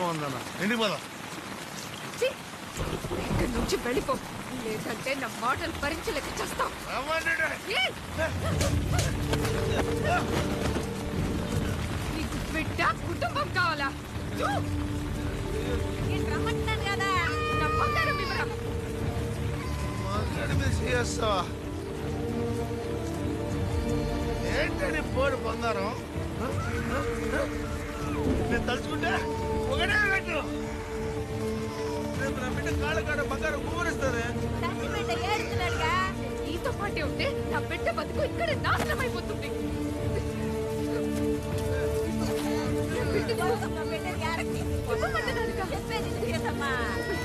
బాగుందన్న ఇంటికి పోదాం. ఇక్కడి నుంచి వెళ్ళిపో, లేదంటే నా మాటలు భరించలేక చేస్తావు. నీకు బిడ్డ కుటుంబం కావాలా? రమ్మంటున్నాను కదా, నా బంగారం ఇవ్వరా. చేస్తావా ఏంటని పోరు బంగారం? నేను తలుచుకుంటే ఒకటే పెట్టు. రేపు నా బిడ్డ కాళ్ళ కాడ బంగారం ఊరిస్తారే. నీతో పాటే ఉంటే నా బిడ్డ బతుకు ఇక్కడ నాశనం అయిపోతుంది.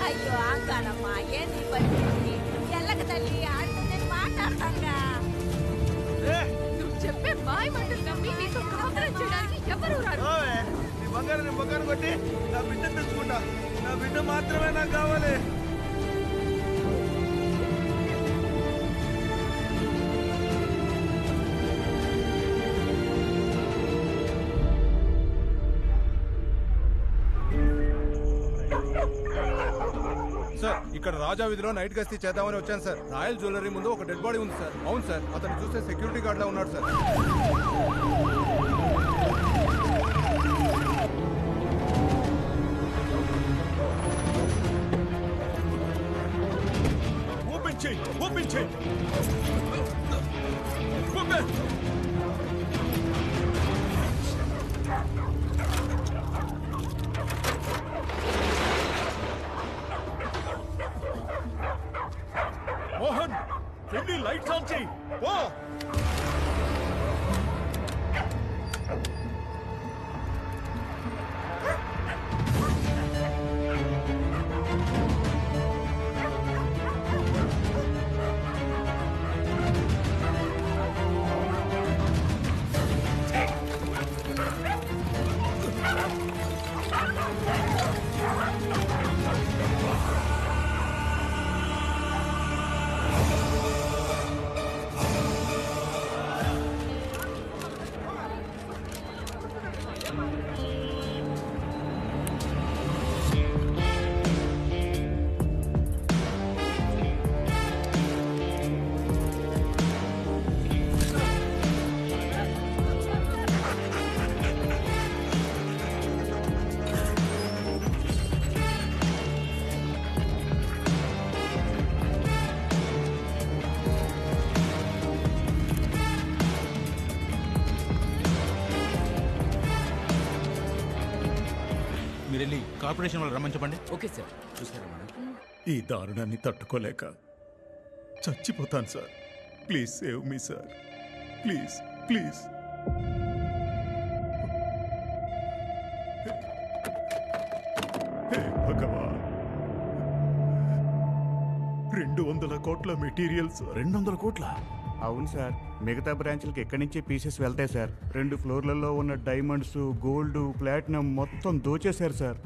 అయ్యో అంకానమ్మా, ఏంది పరిస్థితి? ఎల్లక తల్లి ఆడితో నేను మాట్లాడతాగా. నువ్వు చెప్పే మాయ మాటలు నమ్మి నీతో కాపురం చేయడానికి ఎవరు రారు. నీ బంగారం నీ బంగారం కొట్టి నా బిడ్డ తెచ్చుకుంటా. నా బిడ్డ మాత్రమే నాకు కావాలి. సార్, ఇక్కడ రాజా వీధిలో నైట్ గస్తీ చేద్దామని వచ్చాను సార్. రాయల్ జ్యువెలరీ ముందు ఒక డెడ్ బాడీ ఉంది సార్. అవును సార్, అతను చూస్తే సెక్యూరిటీ గార్డ్ లా ఉన్నాడు సార్. ఓపెన్ చేయి, ఓపెన్ చేయి. ఓపెన్. మోహన్, వెళ్ళి లైట్స్ ఆన్ చేయి. ఓ మీరెళ్ళి కార్పొరేషన్ వాళ్ళు రమ్మని చెప్పండి. Okay sir. చూసారా మేడం, ఈ దారుణాన్ని తట్టుకోలేక చచ్చిపోతాను sir. Please save me sir, please please. హే భగవాన్, 200 కోట్ల మెటీరియల్స్. 200 కోట్ల? అవును సార్, మిగతా బ్రాంచ్లకి ఎక్కడి నుంచి పీసెస్ వెళ్తాయి సార్. 2 ఫ్లోర్లలో ఉన్న డైమండ్స్, గోల్డ్, ప్లాటినం మొత్తం దోచేశారు సార్.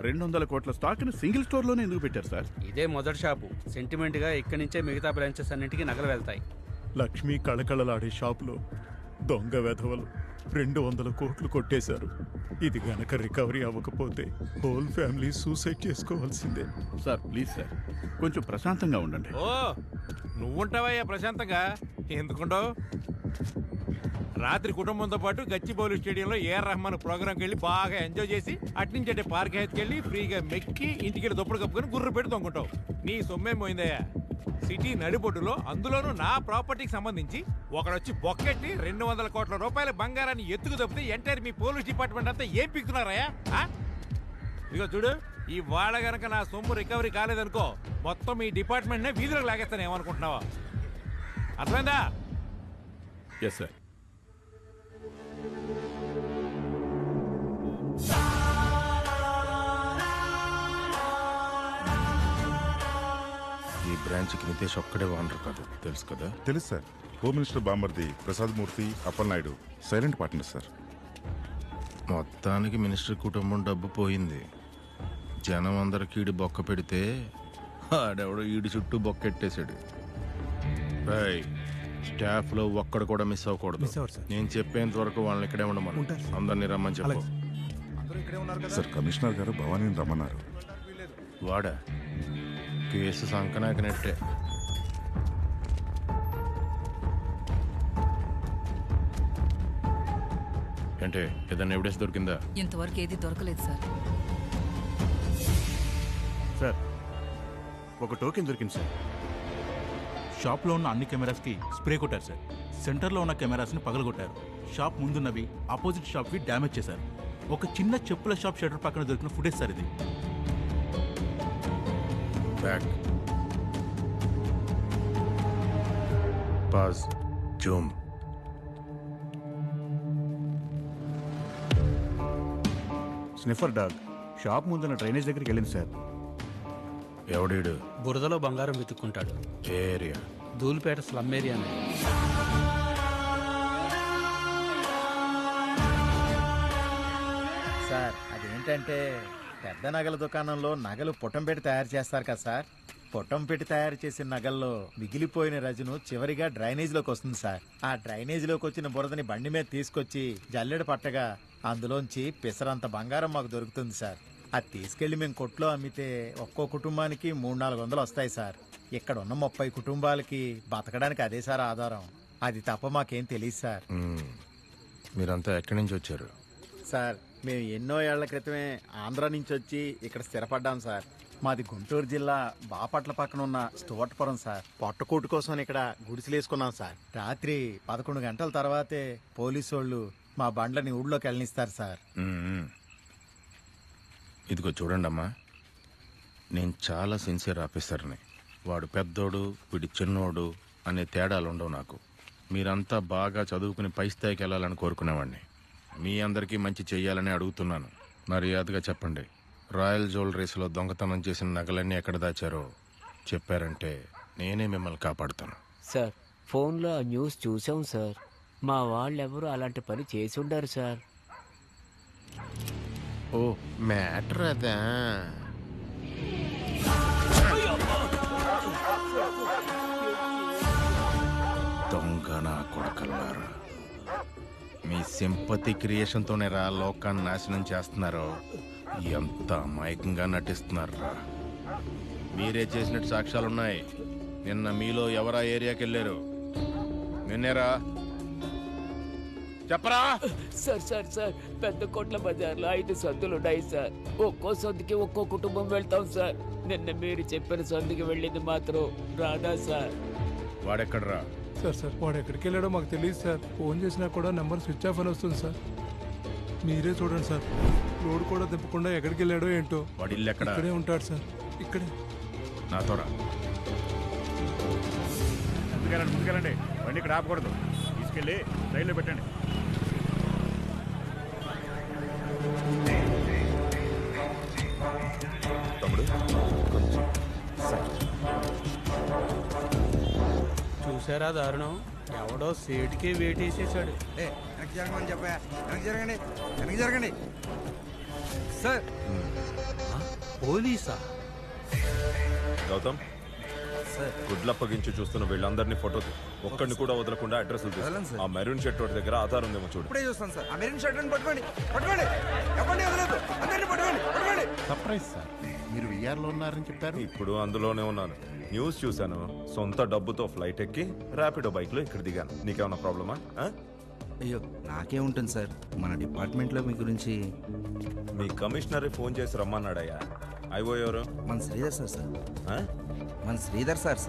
200 కోట్ల స్టాక్ ని సింగిల్ స్టోర్ లోనే ఎందుకు పెట్టారు సార్? ఇదే మొదటి షాపు. సెంటిమెంట్ గా ఇక్కడి నుంచే మిగతా బ్రాంచెస్ అన్నింటికి నగలు వెళ్తాయి. లక్ష్మీ కళకళలాడే షాపులో దొంగ వెధవలు 200 కోట్లు కొట్టేశారు. ఇది గనక రికవరీ అవ్వకపోతే హోల్ ఫ్యామిలీ సూసైడ్ చేసుకోవాల్సిందే. సార్ ప్లీజ్ సార్, కొంచెం ప్రశాంతంగా ఉండండి. ఓ నువ్వుంటావయ్యా ప్రశాంతంగా? ఎందుకుంటావు? రాత్రి కుటుంబంతో పాటు గచ్చిబౌలి స్టేడియంలో ఏఆర్ రెహమాన్ ప్రోగ్రాంకి వెళ్ళి బాగా ఎంజాయ్ చేసి అట్నుంచి అంటే పార్క్ హెత్తుకెళ్ళి ఫ్రీగా మెక్కి ఇంటికి దుప్పడు కప్పుకొని గుర్రు పెట్టి దొంగుంటావు. నీ సొమ్మేం పోయిందయ్యా? సిటీ నడిబొడ్డులో, అందులోనూ నా ప్రాపర్టీకి సంబంధించి ఒకడొచ్చి బొక్కెట్టి 200 కోట్ల రూపాయల బంగారాన్ని ఎత్తుకు తప్పితే ఎంటైర్ మీ పోలీస్ డిపార్ట్మెంట్ అంతా ఏం పిక్కుతున్నారయ్యా? ఇదిగో చూడు, ఈ వాళ్ళ గనక నా సొమ్ము రికవరీ కాలేదనుకో, మొత్తం మీ డిపార్ట్మెంట్నే వీధిలోకి లాగేస్తాను. ఏమనుకుంటున్నావా? అర్థమైందా? Yes sir. ఈ బ్రాంచ్కి నితేష్ ఒక్కడే ఓనర్ కాదు, తెలుసు కదా? తెలుసు సార్. హోమ్ మినిస్టర్ బామర్ది ప్రసాద్ మూర్తి, అప్పలనాయుడు సైలెంట్ పార్ట్నర్ సార్. మొత్తానికి మినిస్టర్ కుటుంబం డబ్బు పోయింది. జనం అందరికి ఈడు బొక్క పెడితే ఆడెవడో ఈడు చుట్టూ బొక్కెట్టేశాడు. స్టాఫ్ లో ఒక్కడు కూడా మిస్ అవ్వకూడదు. నేను చెప్పేంత వరకు వాళ్ళని ఇక్కడే ఉండమను. అందరినీ రమ్మని చెప్పు. ఇక్కడే ఉన్నారు కదా సార్ కమిషనర్ గారు భవానీని రమ్మన్నారు. వాడా కేసు సంకనాకినట్టే. అంటే ఏదైనా ఎవిడెన్స్ దొరికిందా? ఇంతవరకు ఏది దొరకలేదు సార్. సార్ ఒక టోకెన్ దొరికింది సార్. షాప్లో ఉన్న అన్ని కెమెరాస్కి స్ప్రే కొట్టారు సార్. సెంటర్లో ఉన్న కెమెరాస్ని పగలగొట్టారు. షాప్ ముందున్నవి ఆపోజిట్ షాప్వి డ్యామేజ్ చేశారు. ఒక చిన్న చెప్పుల షాప్ షటర్ పక్కన దొరికిన ఫుటేజ్ సార్ ఇది. Back pause Zoom. Sniffer dog shop ముందున్న డ్రైనేజ్ దగ్గరికి వెళ్ళింది సార్. ఎవడీడు? బురదలో బంగారం వెతుక్కుంటాడు. ఏరియా? ధూళిపేట స్లమ్ ఏరియానే. సార్ అదేంటంటే పెద్ద నగల దుకాణంలో నగలు పుటం పెట్టి తయారు చేస్తారు కదా సార్. పుటం పెట్టి తయారు చేసిన నగల్లో మిగిలిపోయిన రజను చివరిగా డ్రైనేజీలోకి వస్తుంది సార్. ఆ డ్రైనేజీలోకి వచ్చిన బురదని బండి మీద తీసుకొచ్చి జల్లెడ పట్టగా అందులోంచి పిసరంత బంగారం మాకు దొరుకుతుంది సార్. అది తీసుకెళ్లి మేము కొట్లో అమ్మితే ఒక్కో కుటుంబానికి 300-400 వస్తాయి సార్. ఇక్కడ ఉన్న 30 కుటుంబాలకి బతకడానికి అదే సార్ ఆధారం. అది తప్ప మాకేం తెలియదు సార్. మీరంతా ఎక్కడి నుంచి వచ్చారు? సార్ మేము ఎన్నో ఏళ్ల క్రితమే ఆంధ్ర నుంచి వచ్చి ఇక్కడ స్థిరపడ్డాం సార్. మాది గుంటూరు జిల్లా బాపట్ల పక్కన ఉన్న స్టువర్ట్పురం సార్. పొట్టకూటు కోసం ఇక్కడ గుడిసెలేసుకున్నాం సార్. రాత్రి 11 గంటల తర్వాతే పోలీసు వాళ్ళు మా బండ్లని ఊళ్ళోకి వెళ్ళనిస్తారు సార్. ఇదిగో చూడండి అమ్మా, నేను చాలా సిన్సియర్ ఆఫీసర్ని. వాడు పెద్దోడు వీడి చిన్నోడు అనే తేడాలు ఉండవు నాకు. మీరంతా బాగా చదువుకుని పై స్థాయికి వెళ్ళాలని కోరుకునేవాడిని. మీ అందరికీ మంచి చెయ్యాలని అడుగుతున్నాను. మర్యాదగా చెప్పండి, రాయల్ జ్యువెలరీస్లో దొంగతనం చేసిన నగలన్నీ ఎక్కడ దాచారో చెప్పారంటే నేనే మిమ్మల్ని కాపాడుతాను. సార్ ఫోన్లో ఆ న్యూస్ చూసాం సార్. మా వాళ్ళెవరూ అలాంటి పని చేసి ఉండారు సార్. ఓ మ్యాటర్ అదా? దొంగ నా కొడకల్లారా, మీ సింపతి క్రియేషన్తోనే రా లోకాన్ని నాశనం చేస్తున్నారో. ఎంత అమాయకంగా నటిస్తున్నారా. మీరే చేసినట్టు సాక్ష్యాలున్నాయి. నిన్న మీలో ఎవరా ఏరియాకి వెళ్ళారు? నిన్నేరా చెప్పరా? సార్ సార్ సార్ పెద్ద కోట్ల బజార్లో 5 సందులు ఉన్నాయి సార్. ఒక్కో సందుకి ఒక్కో కుటుంబం వెళ్తాం సార్. నిన్న మీరు చెప్పిన సందుకి వెళ్ళింది మాత్రం రాదా సార్? వాడెక్కడరా? సార్ వాడు ఎక్కడికి వెళ్ళాడో మాకు తెలియదు సార్. ఫోన్ చేసినా కూడా నెంబర్ స్విచ్ ఆఫ్ అని వస్తుంది సార్. మీరే చూడండి సార్. రోడ్ కూడా తిప్పకుండా ఎక్కడికి వెళ్ళాడో ఏంటో. వాడి ఇల్లు ఎక్కడ? ఇక్కడే ఉంటాడు సార్. ఇక్కడే. నాతో రా. ముందుకెళ్ళండి. బండి ఇక్కడ ఆపకూడదు. తీసుకెళ్ళి రైల్లో పెట్టండి. తమ్ముడు చూసారా దారుణం? ఎవడో సేటుకి వేటేసేసాడు. జరగండి సార్. పోలీసా? గౌతమ్ సార్, గుడ్లప్పగించి చూస్తున్న వీళ్ళందరినీ ఫోటో ఒక్కడిని కూడా వదలకుండా అడ్రస్ ఆ మెరూన్ షర్ట్ ఒకటి దగ్గర ఆధార్ ఉందేమో చూడు. ఇప్పుడే చూస్తాను సార్. ఆ మెరూన్ షర్ట్ పట్టుకోండి. ఎవరిని వదలదు. అందరినీ పట్టుకోండి. సర్ప్రైజ్ సార్, మీరు విఆర్లో ఉన్నారని చెప్పారు. ఇప్పుడు అందులోనే ఉన్నాను. న్యూస్ చూశాను. సొంత డబ్బుతో ఫ్లైట్ ఎక్కి ర్యాపిడో బైక్లో ఇక్కడ దిగాను. నీకేమన్నా ప్రాబ్లమా? అయ్యో నాకే ఉంటుంది సార్. మన డిపార్ట్మెంట్లో మీ గురించి మీ కమిషనరే ఫోన్ చేసి రమ్మన్నాడయ్యా. ఐఓ ఎవరు? మన శ్రీధర్ సార్. మన శ్రీధర్ సార్.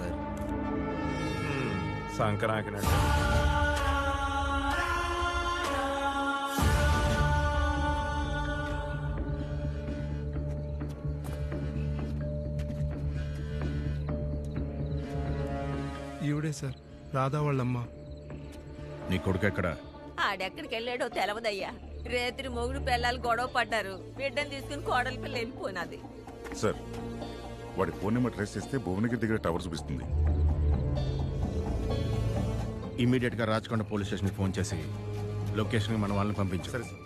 సంక్రాంతి ఈవిడే సార్, రాధా వాళ్ళమ్మ. నీ కొడుకు ఎక్కడ? ఆడెక్కడికి వెళ్ళాడో తెలవదయ్యా. రేత్రి మొగుడు పిల్లలు గొడవ పడ్డారు. బిడ్డను తీసుకుని కోడలి పిల్ల వెళ్ళిపోయినది. సార్, వాడి ఫోన్ నెంబర్ ట్రేస్ చేస్తే భువనగిరి దగ్గర టవర్ చూపిస్తుంది. ఇమీడియట్ గా రాచకొండ పోలీస్ స్టేషన్ ఫోన్ చేసి లొకేషన్ మన వాళ్ళని పంపించు. సరే సార్.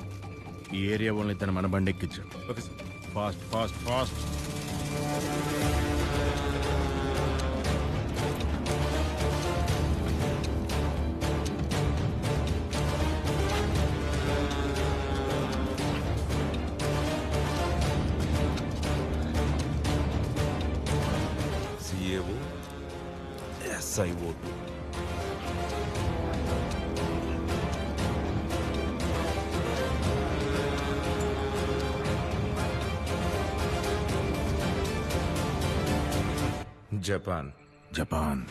ఈ ఏరియా వాళ్ళని ఇద్దరు మన బండి ఎక్కించు. Okay sir. Fast fast fast. SI ఓటు. జపాన్. జపాన్.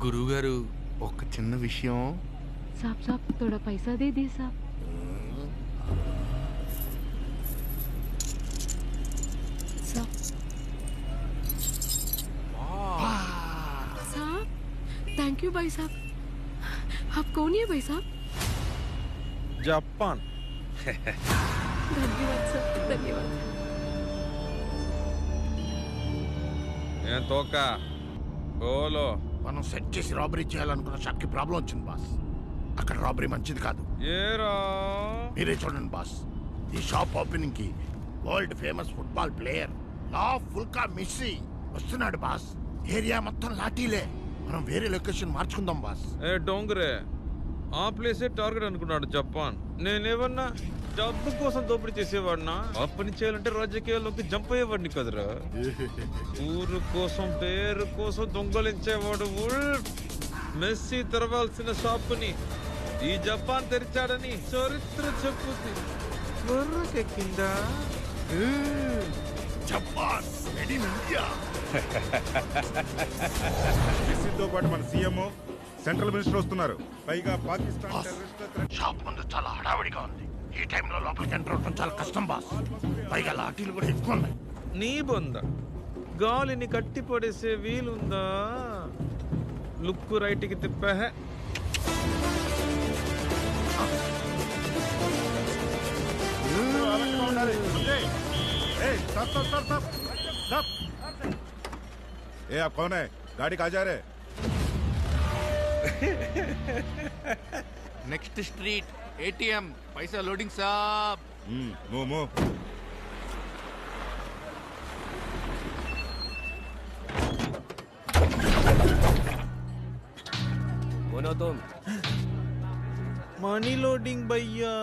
గురువుగారు ఒక చిన్న విషయం. साहब साहब थोड़ा पैसा दे दी साहब. साहब थैंक यू भाई साहब. आप कौन है भाई साहब? జపాన్. धन्यवाद सर, धन्यवाद. ఏం తోక ఓలో. మనం సెట్ చేసి రాబరీ చేయాలనుకున్న షాప్ కి ప్రాబ్లం వచ్చింది బాస్. అక్కడ రాబరీ మంచిది కాదు. ఏరా మీరే చూడండి బాస్. ఈ షాప్ ఓపెనింగ్ కి వరల్డ్ ఫేమస్ ఫుట్బాల్ ప్లేయర్ లా ఫుల్కా మెస్సీ వస్తున్నాడు బాస్. ఏరియా మొత్తం లాఠీలే. మనం వేరే లొకేషన్ మార్చుకుందాం బాస్. ఏ డోంగరే, ఆ ప్లేసే టార్గెట్ అనుకున్నాడు జపాన్. నేనేమన్నా డబ్బు కోసం దోపిడీ చేసేవాడినా? ఆ పని చేయాలంటే రాజకీయాల్లోకి జంప్ అయ్యేవాడిని కదరా. ఊరు కోసం పేరు కోసం దొంగలించేవాడు ఉల్ఫ్. మెస్సీ తెరవాల్సిన షాపుని ఈ జపాన్ తెరిచాడని చరిత్ర చెప్పుద్ది. బుర్రకెక్కిందా? Japan made in India. తో పాటు మన సీఎం సెంట్రల్ మినిస్టర్ వస్తున్నారు. పైగా పాకిస్తాన్ షాప్ ముందు చాలా హడావిడిగా ఉంది. ఈ టైంలో లోపలికి ఎంటర్ అవడం చాలా కష్టం బాస్. పైగా లాఠీలు కూడా ఎక్కువ ఉన్నాయి. నీ బొంద గాలిని కట్టి పడేసే వీలుందా? లుక్కు రైట్కి తిప్పా. ए आप कौन है? गाड़ी कहाँ जा रहे? నెక్స్ట్ స్ట్రీట్ ఏటీఎం పైసా లోడింగ్ సాబ్. मो मनी लोडिंग भैया.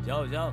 जाओ जाओ.